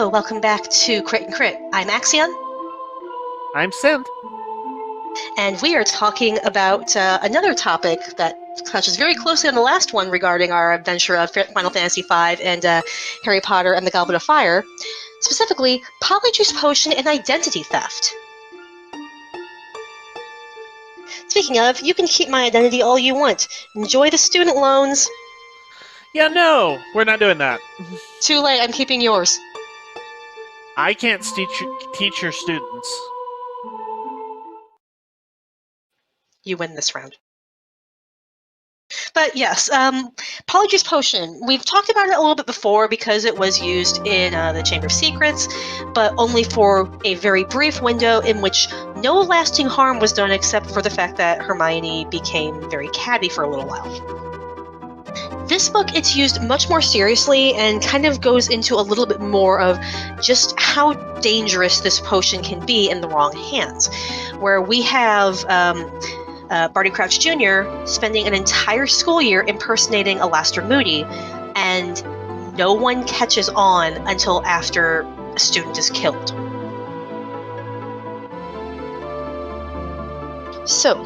Hello, welcome back to Crit and Crit. I'm Axion, I'm Scint. and we are talking about another topic that touches very closely on the last one regarding our adventure of Final Fantasy V and Harry Potter and the Goblet of Fire, specifically Polyjuice Potion and identity theft. Speaking of, you can keep my identity all you want. Enjoy the student loans. Yeah, no, we're not doing that. Too late, I'm keeping yours. I can't teach your students. You win this round. But yes, Polyjuice Potion. We've talked about it a little bit before because it was used in the Chamber of Secrets, but only for a very brief window in which no lasting harm was done except for the fact that Hermione became very catty for a little while. This book, it's used much more seriously and kind of goes into a little bit more of just how dangerous this potion can be in the wrong hands, where we have Barty Crouch Jr. spending an entire school year impersonating Alastair Moody, and no one catches on until after a student is killed. So,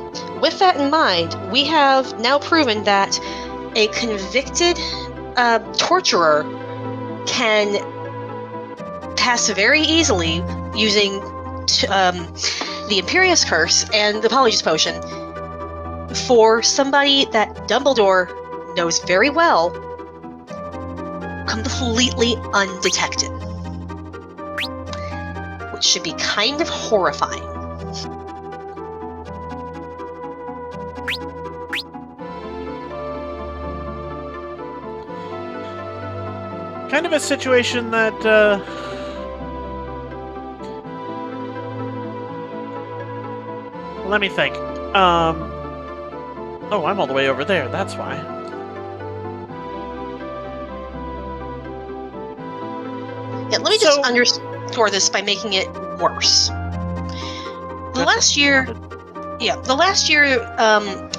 with that in mind, we have now proven that a convicted torturer can pass very easily using the Imperious Curse and the Polyjuice Potion for somebody that Dumbledore knows very well, completely undetected. Which should be kind of horrifying. Kind of a situation that, let me think. Oh, I'm all the way over there, that's why. Yeah, let me just underscore this by making it worse. The last year,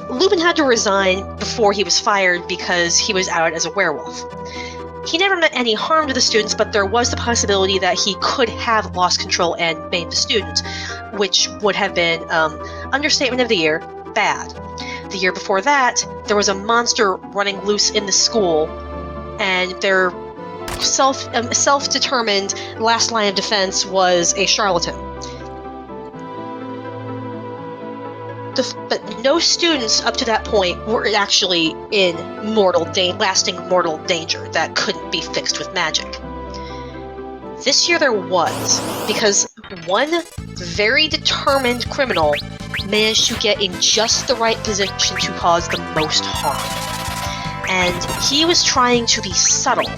Lupin had to resign before he was fired because he was out as a werewolf. He never meant any harm to the students, but there was the possibility that he could have lost control and maimed the student, which would have been, understatement of the year, bad. The year before that, there was a monster running loose in the school, and their self-determined last line of defense was a charlatan. But no students up to that point were actually in lasting mortal danger that couldn't be fixed with magic. This year there was, because one very determined criminal managed to get in just the right position to cause the most harm. And he was trying to be subtle.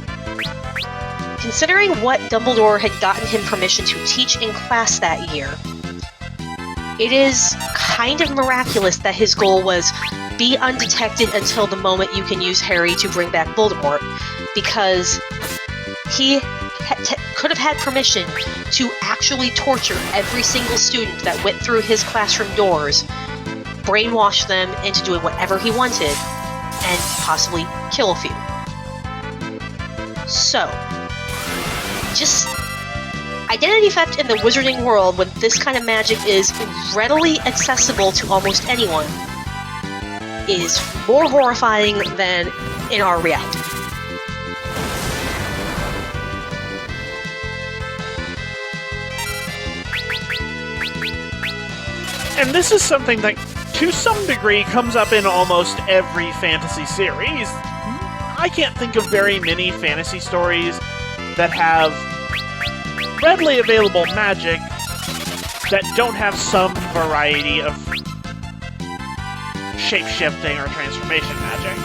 Considering what Dumbledore had gotten him permission to teach in class that year, it is kind of miraculous that his goal was be undetected until the moment you can use Harry to bring back Voldemort, because he could have had permission to actually torture every single student that went through his classroom doors, brainwash them into doing whatever he wanted, and possibly kill a few. So, just identity theft in the wizarding world when this kind of magic is readily accessible to almost anyone is more horrifying than in our reality. And this is something that, to some degree, comes up in almost every fantasy series. I can't think of very many fantasy stories that have readily available magic that don't have some variety of shape-shifting or transformation magic.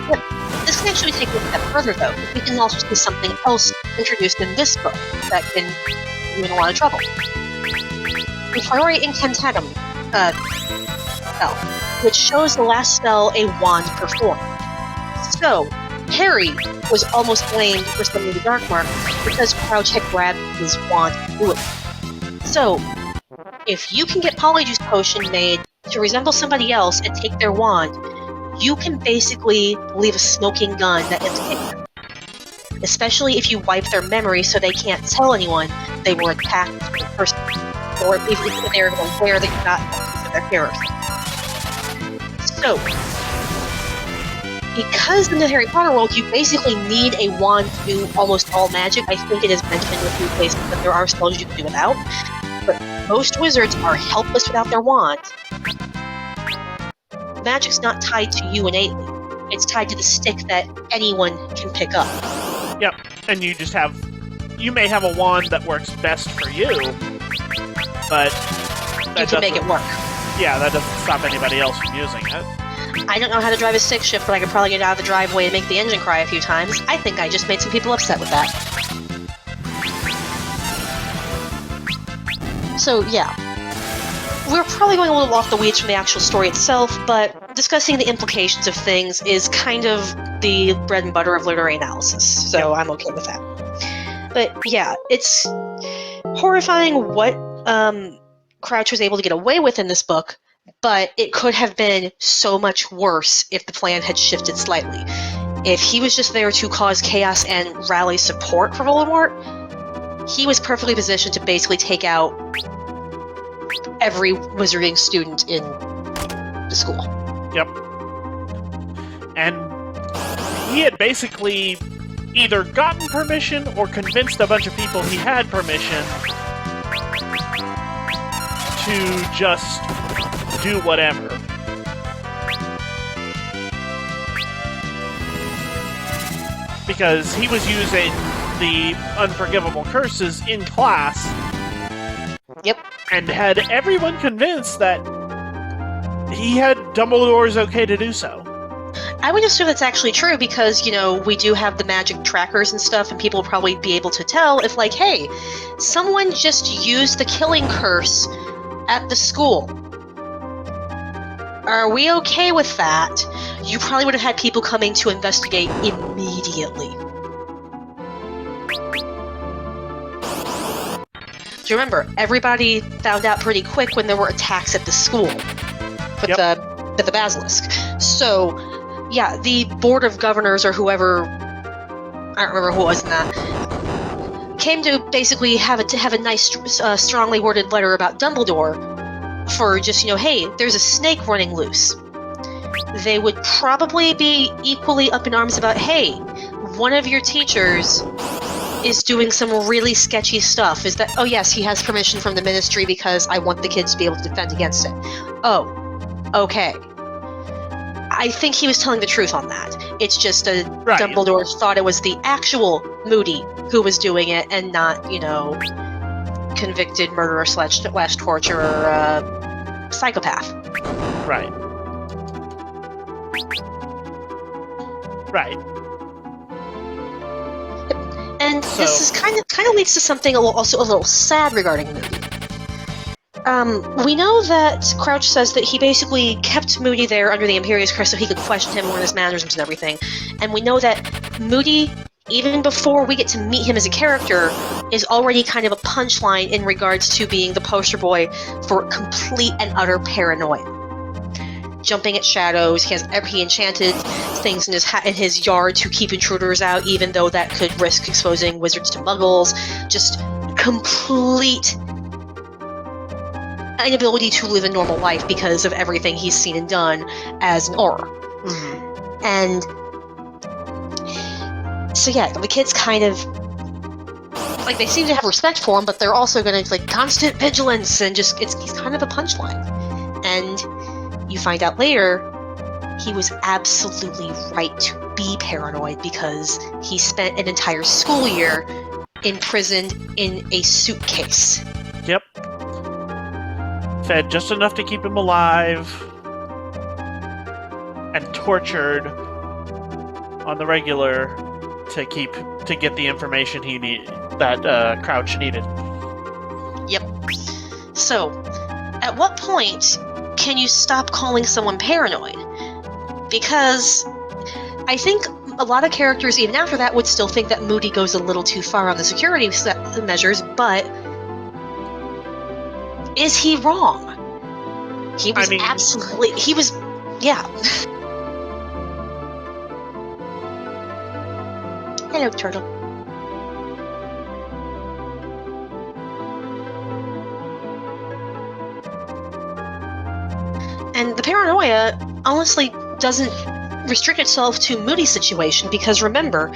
But this can actually take it a step further, though. We can also see something else introduced in this book that can get you in a lot of trouble. The Paranoia Incantatum spell, which shows the last spell a wand performed. So, Harry was almost blamed for summoning the Dark Mark because Crouch had grabbed his wand and blew it. So, if you can get Polyjuice Potion made to resemble somebody else and take their wand, you can basically leave a smoking gun that implicates them. especially if you wipe their memory so they can't tell anyone they were attacked in person, or if they're aware that you're not their heroes. So, because in the Harry Potter world, you basically need a wand to do almost all magic. I think it is mentioned in a few places that there are spells you can do without, but most wizards are helpless without their wand. Magic's not tied to you innately. It's tied to the stick that anyone can pick up. Yep, and you may have a wand that works best for you, but you can make it work. Yeah, that doesn't stop anybody else from using it. I don't know how to drive a stick shift, but I could probably get out of the driveway and make the engine cry a few times. I think I just made some people upset with that. So, yeah. We're probably going a little off the weeds from the actual story itself, but discussing the implications of things is kind of the bread and butter of literary analysis, so I'm okay with that. But, yeah, it's horrifying what Crouch was able to get away with in this book, but it could have been so much worse if the plan had shifted slightly. If he was just there to cause chaos and rally support for Voldemort, he was perfectly positioned to basically take out every wizarding student in the school. Yep. And he had basically either gotten permission or convinced a bunch of people he had permission to just do whatever. Because he was using the unforgivable curses in class. Yep. And had everyone convinced that he had Dumbledore's okay to do so. I would assume that's actually true because, we do have the magic trackers and stuff, and people will probably be able to tell if, hey, someone just used the killing curse at the school. Are we okay with that? You probably would have had people coming to investigate immediately. Do you remember, everybody found out pretty quick when there were attacks at the school with the basilisk. So, yeah, the Board of Governors or whoever, I don't remember who was in that, came to basically have a nice, strongly worded letter about Dumbledore for just, hey, there's a snake running loose. They would probably be equally up in arms about, hey, one of your teachers is doing some really sketchy stuff. Is that, oh yes, he has permission from the ministry because I want the kids to be able to defend against it. Oh, okay. I think he was telling the truth on that. It's just Dumbledore thought it was the actual Moody who was doing it and not, convicted murderer slash torturer psychopath. Right. Right. And this is kind of leads to something also a little sad regarding Moody. We know that Crouch says that he basically kept Moody there under the Imperious Curse so he could question him on his mannerisms and everything. And we know that Moody, even before we get to meet him as a character, is already kind of a punchline in regards to being the poster boy for complete and utter paranoia. Jumping at shadows, he enchanted things in his yard to keep intruders out, even though that could risk exposing wizards to muggles. Just complete inability to live a normal life because of everything he's seen and done as an Auror. Mm-hmm. And so yeah, the kids kind of they seem to have respect for him, but they're also going to constant vigilance and just he's kind of a punchline. And you find out later he was absolutely right to be paranoid because he spent an entire school year imprisoned in a suitcase. Yep. Fed just enough to keep him alive and tortured on the regular to get the information that Crouch needed. Yep. So, at what point can you stop calling someone paranoid? Because I think a lot of characters, even after that, would still think that Moody goes a little too far on the security measures, but is he wrong? He was Hello, turtle. And the paranoia honestly doesn't restrict itself to Moody's situation, because remember,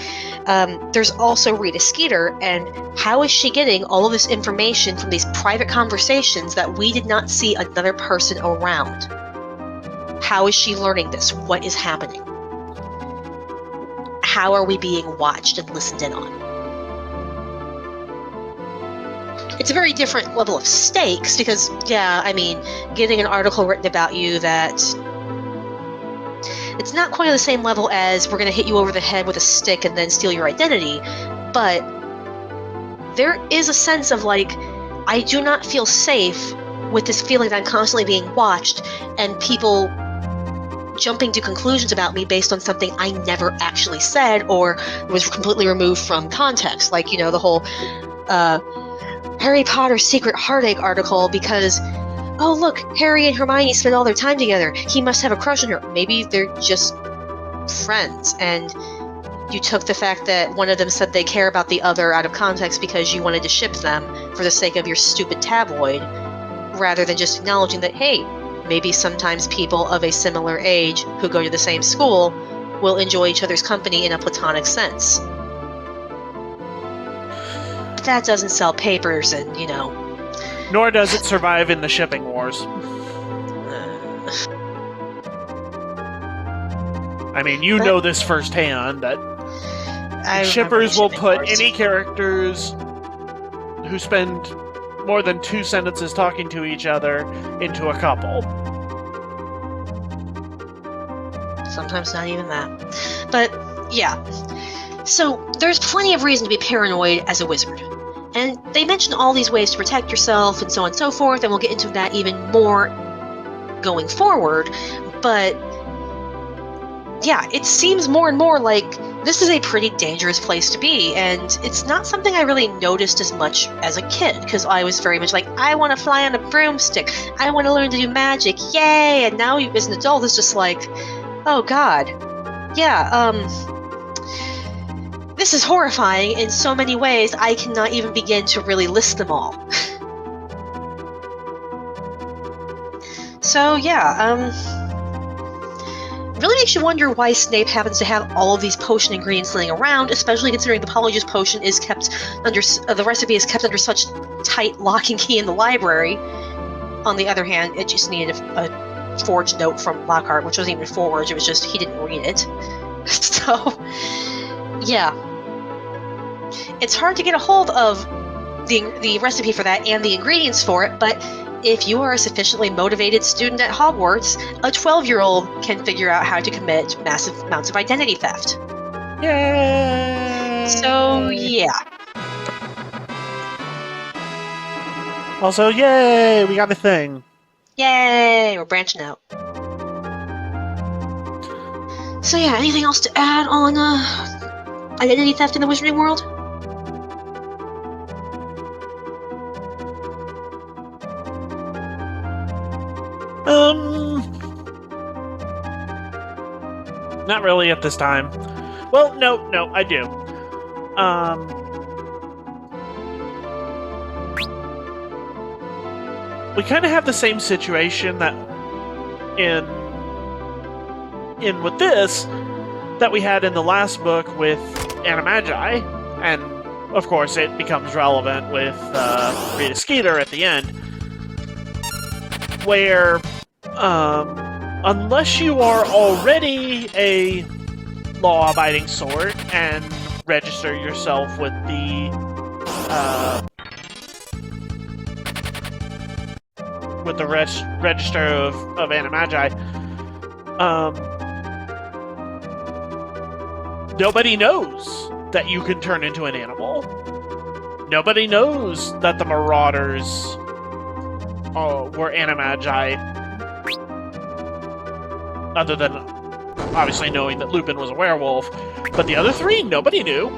there's also Rita Skeeter, and how is she getting all of this information from these private conversations that we did not see another person around? How is she learning this? What is happening? How are we being watched and listened in on? It's a very different level of stakes because, yeah, I mean, getting an article written about you that it's not quite on the same level as we're going to hit you over the head with a stick and then steal your identity, but there is a sense of, like, I do not feel safe with this feeling that I'm constantly being watched and people jumping to conclusions about me based on something I never actually said or was completely removed from context. Like, you know, the whole Harry Potter Secret Heartache article because, oh look, Harry and Hermione spend all their time together. He must have a crush on her. Maybe they're just friends, and you took the fact that one of them said they care about the other out of context because you wanted to ship them for the sake of your stupid tabloid, rather than just acknowledging that, hey, maybe sometimes people of a similar age who go to the same school will enjoy each other's company in a platonic sense. But that doesn't sell papers and, you know... Nor does it survive in the shipping wars. I mean, you know this firsthand, that shippers will put any characters who spend more than 2 sentences talking to each other into a couple. Sometimes not even that. But, yeah. So, there's plenty of reason to be paranoid as a wizard. And they mention all these ways to protect yourself and so on and so forth, and we'll get into that even more going forward. But, yeah, it seems more and more like this is a pretty dangerous place to be, and it's not something I really noticed as much as a kid, because I was very much like, I want to fly on a broomstick, I want to learn to do magic, yay! And now as an adult, it's just like, oh god, yeah, this is horrifying in so many ways, I cannot even begin to really list them all. So, yeah, really makes you wonder why Snape happens to have all of these potion ingredients laying around, especially considering the Polyjuice potion is kept under the recipe is kept under such tight lock and key in the library. On the other hand, it just needed a forged note from Lockhart, which wasn't even forged; it was just he didn't read it. So, yeah, it's hard to get a hold of the recipe for that and the ingredients for it, but if you are a sufficiently motivated student at Hogwarts, a 12-year-old can figure out how to commit massive amounts of identity theft. Yay! So, yeah. Also, yay! We got a thing. Yay! We're branching out. So yeah, anything else to add on identity theft in the Wizarding world? Not really at this time. Well, no, I do. We kind of have the same situation that in with this that we had in the last book with Animagi, and of course it becomes relevant with Rita Skeeter at the end, where unless you are already a law-abiding sort and register yourself with the register of Animagi, nobody knows that you can turn into an animal. Nobody knows that the Marauders were Animagi, other than obviously knowing that Lupin was a werewolf. But the other three, nobody knew.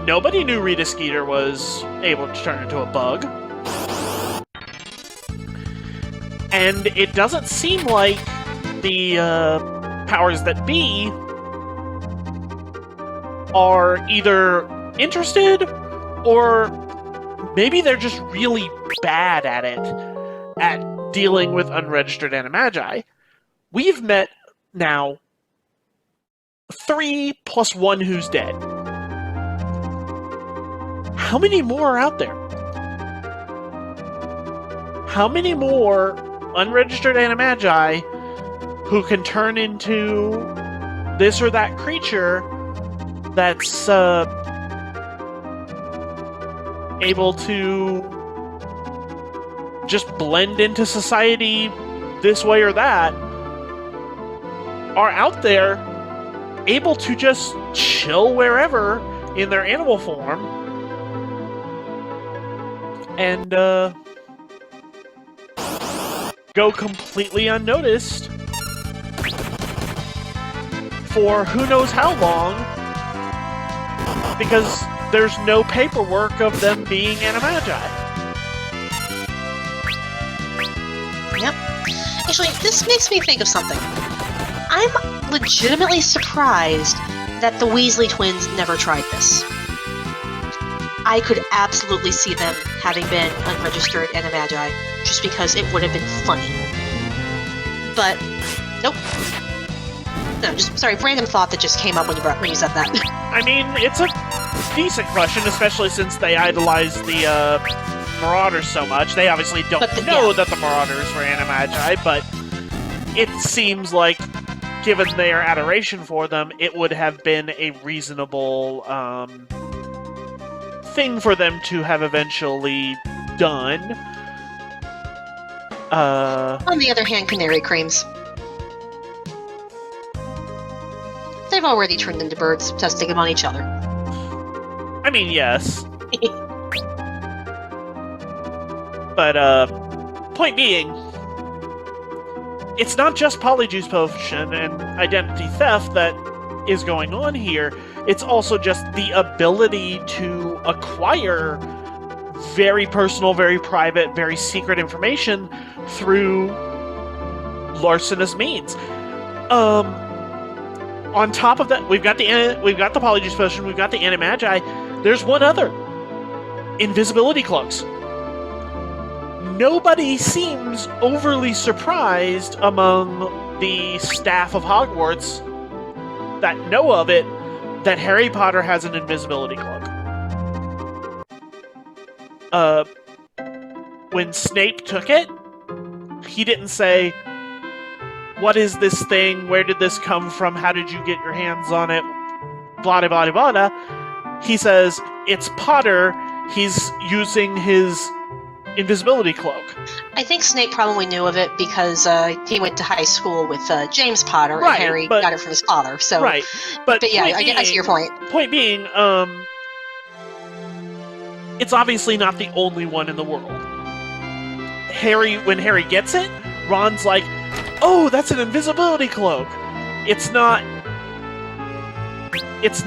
Nobody knew Rita Skeeter was able to turn into a bug. And it doesn't seem like the powers that be are either interested or maybe they're just really bad at it, at dealing with unregistered animagi. We've met now 3 plus 1 who's dead. How many more are out there? How many more unregistered animagi who can turn into this or that creature that's able to just blend into society this way or that, are out there able to just chill wherever in their animal form and go completely unnoticed for who knows how long, because there's no paperwork of them being animagi. Yep. Actually, this makes me think of something. I'm legitimately surprised that the Weasley twins never tried this. I could absolutely see them having been unregistered animagi, just because it would have been funny. But, nope. No, just, sorry, random thought that just came up when you said that. I mean, it's a decent question, especially since they idolize the Marauders so much. They obviously don't know that the Marauders were animagi, but it seems like, given their adoration for them, it would have been a reasonable thing for them to have eventually done. On the other hand, canary creams. They've already turned into birds, testing them on each other. I mean, yes. But, point being, it's not just Polyjuice Potion and identity theft that is going on here. It's also just the ability to acquire very personal, very private, very secret information through larcenous means. On top of that, we've got the Polyjuice Potion, we've got the Animagi. There's one other. Invisibility cloaks. Nobody seems overly surprised among the staff of Hogwarts that know of it, that Harry Potter has an invisibility cloak. When Snape took it, he didn't say, "What is this thing? Where did this come from? How did you get your hands on it?" Blah, blah, blah, blah. He says, "It's Potter. He's using his invisibility cloak." I think Snape probably knew of it because he went to high school with James Potter, right, and Harry got it from his father. So, right, but yeah, I see your point. Point being, it's obviously not the only one in the world. When Harry gets it, Ron's like, "Oh, that's an invisibility cloak." It's not It's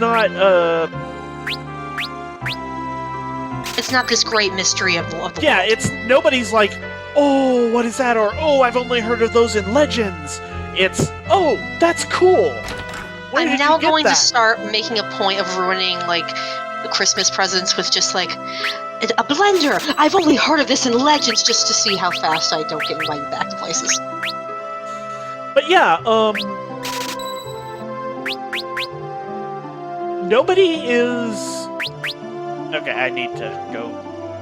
not this great mystery of the world. It's nobody's like, "Oh, what is that?" Or, "Oh, I've only heard of those in legends." It's, "Oh, that's cool." I'm now going to start making a point of ruining like the Christmas presents with just like a blender. I've only heard of this in legends, just to see how fast I don't get invited back to places. But yeah, nobody is. Okay, I need to go.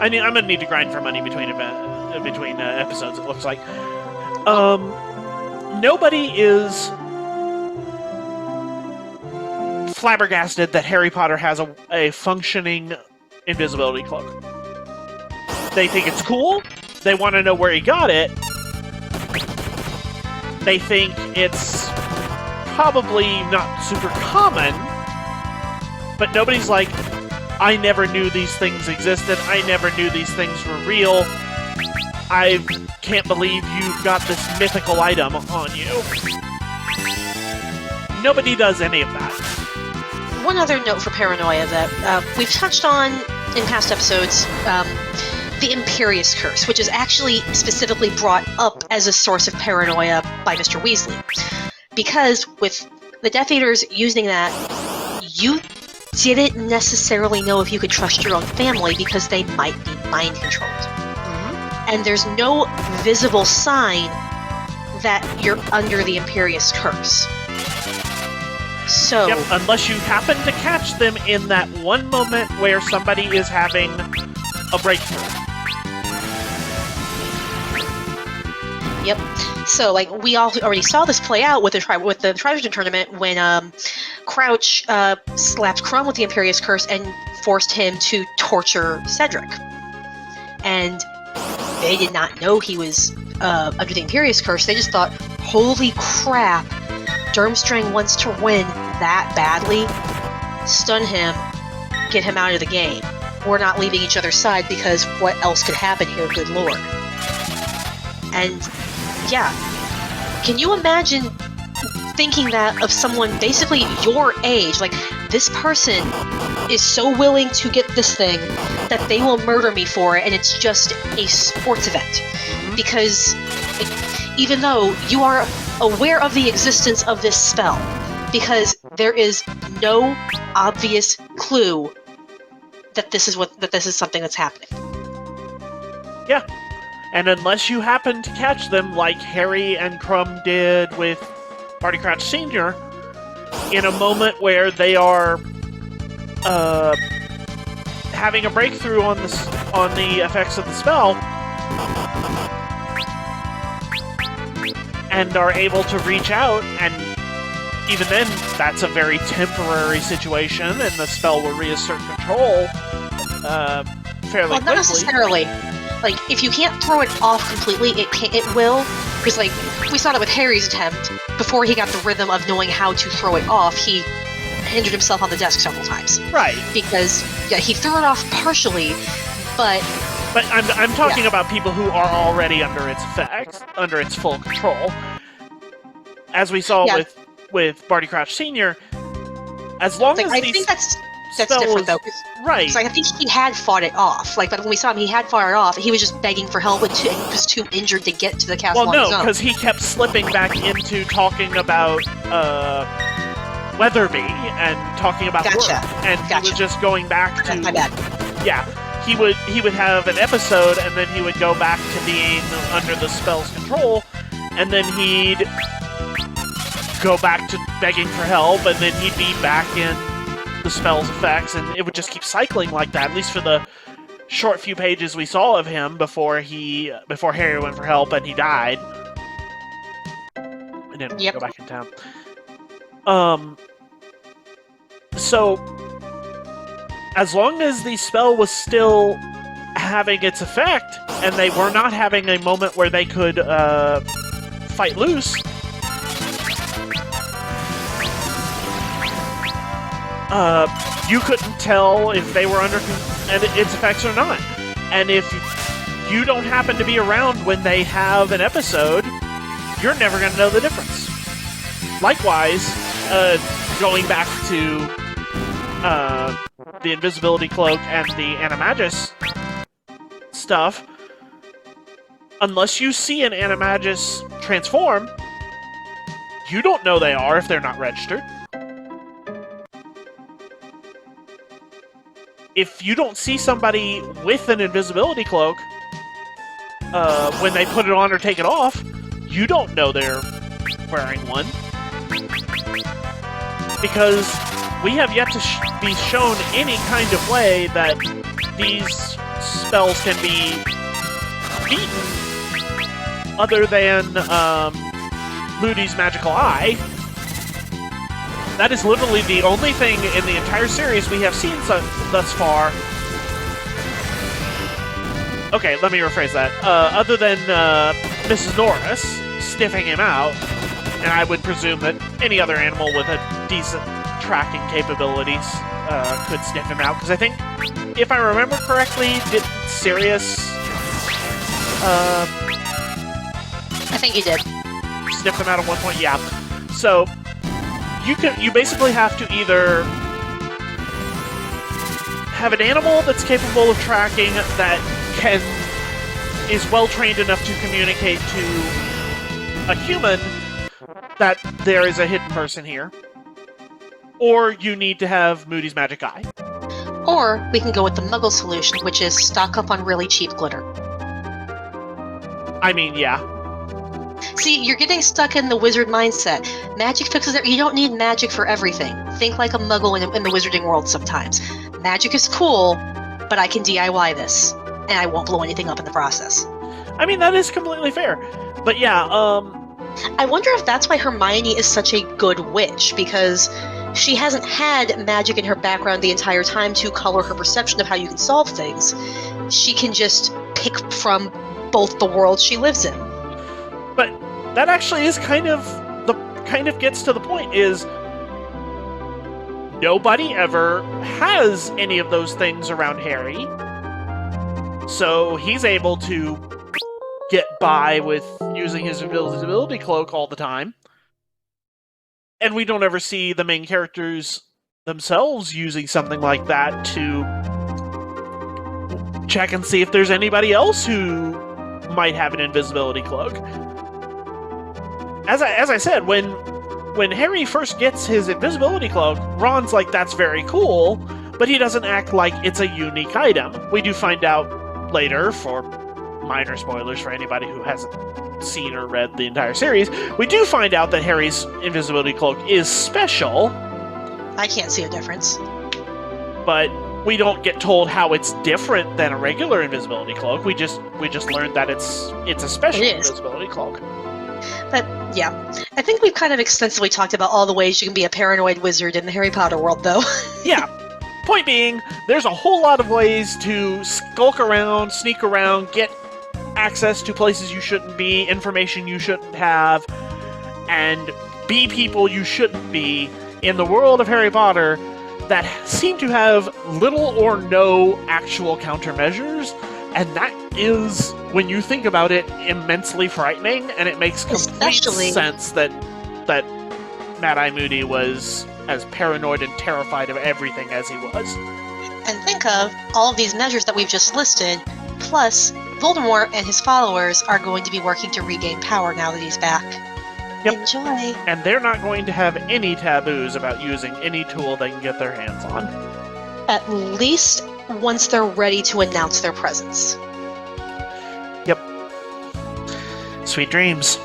I'm gonna need to grind for money between episodes. It looks like. Nobody is flabbergasted that Harry Potter has a functioning invisibility cloak. They think it's cool. They want to know where he got it. They think it's probably not super common, but nobody's like, "I never knew these things existed. I never knew these things were real. I can't believe you've got this mythical item on you." Nobody does any of that. One other note for paranoia that we've touched on in past episodes, the Imperious Curse, which is actually specifically brought up as a source of paranoia by Mr. Weasley. Because with the Death Eaters using that, you didn't necessarily know if you could trust your own family because they might be mind controlled. And there's no visible sign that you're under the Imperious curse. So, Yep, unless you happen to catch them in that one moment where somebody is having a breakthrough. Yep. So, like, we all already saw this play out with the Trivision tournament when Crouch slapped Crumb with the Imperious Curse and forced him to torture Cedric. And they did not know he was under the Imperious Curse. They just thought, holy crap, Durmstrang wants to win that badly. Stun him, get him out of the game. We're not leaving each other's side because what else could happen here, good lord. And yeah, can you imagine thinking that of someone basically your age? Like, this person is so willing to get this thing that they will murder me for it, and it's just a sports event. Because even though you are aware of the existence of this spell, because there is no obvious clue that this is something that's happening. Yeah. And unless you happen to catch them like Harry and Crumb did with Barty Crouch Sr., in a moment where they are having a breakthrough on the effects of the spell, and are able to reach out, and even then, that's a very temporary situation, and the spell will reassert control fairly quickly. Not necessarily. Like, if you can't throw it off completely, it will. Because, like, we saw that with Harry's attempt. Before he got the rhythm of knowing how to throw it off, he injured himself on the desk several times. Right. Because, yeah, he threw it off partially, but... But I'm talking about people who are already under its effects, under its full control. As we saw with Barty Crouch Sr., as long as I think that's spell different, was, though. Right. So I think he had fought it off. Like, but when we saw him, he had fought it off. He was just begging for help, and he was too injured to get to the castle on his own. Well, no, because he kept slipping back into talking about Weatherby and talking about work, and he was just going back to. My bad. Yeah, he would have an episode, and then he would go back to being under the spell's control, and then he'd go back to begging for help, and then he'd be back in the spell's effects, and it would just keep cycling like that, at least for the short few pages we saw of him before Harry went for help and he died. And then go back in town. So, as long as the spell was still having its effect, and they were not having a moment where they could fight loose, you couldn't tell if they were under its effects or not. And if you don't happen to be around when they have an episode, you're never going to know the difference. Likewise, going back to the invisibility cloak and the animagus stuff, unless you see an animagus transform, you don't know they are if they're not registered. If you don't see somebody with an invisibility cloak when they put it on or take it off, you don't know they're wearing one. Because we have yet to be shown any kind of way that these spells can be beaten other than Moody's Magical Eye. That is literally the only thing in the entire series we have seen thus far. Okay, let me rephrase that. Other than Mrs. Norris sniffing him out, and I would presume that any other animal with a decent tracking capabilities could sniff him out, because I think, if I remember correctly, did Sirius... I think he did. Sniff him out at one point? Yeah. So... You basically have to either have an animal that's capable of tracking that is well trained enough to communicate to a human that there is a hidden person here, Or you need to have Moody's magic eye. Or we can go with the Muggle solution, which is stock up on really cheap glitter. I mean, yeah. See, you're getting stuck in the wizard mindset. Magic fixes it. You don't need magic for everything. Think like a Muggle in the wizarding world sometimes. Magic is cool, but I can DIY this, and I won't blow anything up in the process. I mean, that is completely fair. But yeah, I wonder if that's why Hermione is such a good witch, because she hasn't had magic in her background the entire time to color her perception of how you can solve things. She can just pick from both the worlds she lives in. But that actually is kind of gets to the point is nobody ever has any of those things around Harry. So he's able to get by with using his invisibility cloak all the time. And we don't ever see the main characters themselves using something like that to check and see if there's anybody else who might have an invisibility cloak. As I said, when Harry first gets his invisibility cloak, Ron's like, that's very cool, but he doesn't act like it's a unique item. We do find out later, for minor spoilers for anybody who hasn't seen or read the entire series, we do find out that Harry's invisibility cloak is special. I can't see a difference. But we don't get told how it's different than a regular invisibility cloak. We just learned that it's a special invisibility cloak. But yeah, I think we've kind of extensively talked about all the ways you can be a paranoid wizard in the Harry Potter world, though. Yeah. Point being, there's a whole lot of ways to skulk around, sneak around, get access to places you shouldn't be, information you shouldn't have, and be people you shouldn't be in the world of Harry Potter that seem to have little or no actual countermeasures, and that is, when you think about it, immensely frightening, and it makes complete sense that Mad-Eye Moody was as paranoid and terrified of everything as he was. And think of all of these measures that we've just listed, plus Voldemort and his followers are going to be working to regain power now that he's back. Yep. Enjoy! And they're not going to have any taboos about using any tool they can get their hands on. At least once they're ready to announce their presence. Yep. Sweet dreams.